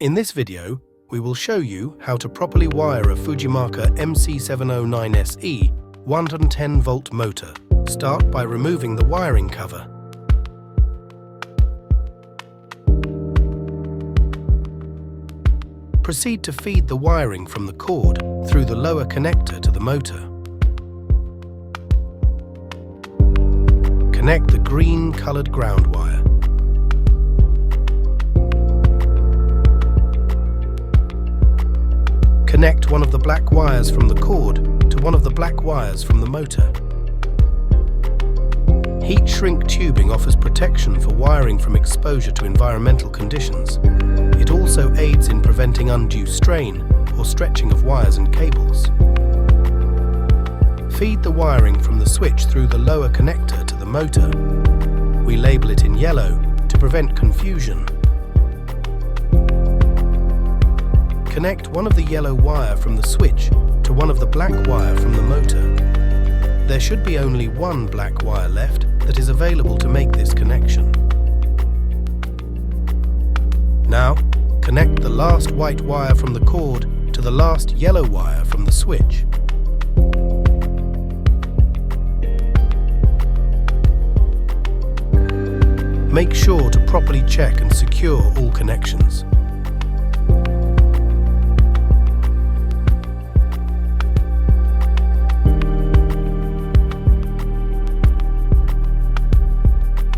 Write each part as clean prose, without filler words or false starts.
In this video, we will show you how to properly wire a Fujimarca Mc-709SE 110-volt motor. Start by removing the wiring cover. Proceed to feed the wiring from the cord through the lower connector to the motor. Connect the green-colored ground wire. Connect one of the black wires from the cord to one of the black wires from the motor. Heat shrink tubing offers protection for wiring from exposure to environmental conditions. It also aids in preventing undue strain or stretching of wires and cables. Feed the wiring from the switch through the lower connector to the motor. We label it in yellow to prevent confusion. Connect one of the yellow wire from the switch to one of the black wire from the motor. There should be only one black wire left that is available to make this connection. Now, connect the last white wire from the cord to the last yellow wire from the switch. Make sure to properly check and secure all connections.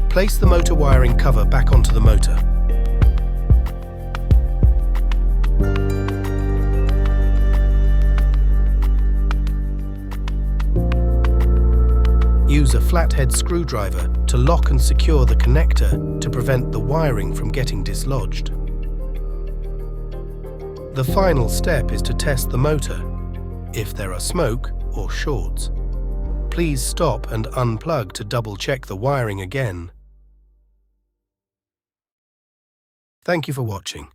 Place the motor wiring cover back onto the motor. Use a flathead screwdriver to lock and secure the connector to prevent the wiring from getting dislodged. The final step is to test the motor. If there are smoke or shorts, please stop and unplug to double-check the wiring again. Thank you for watching.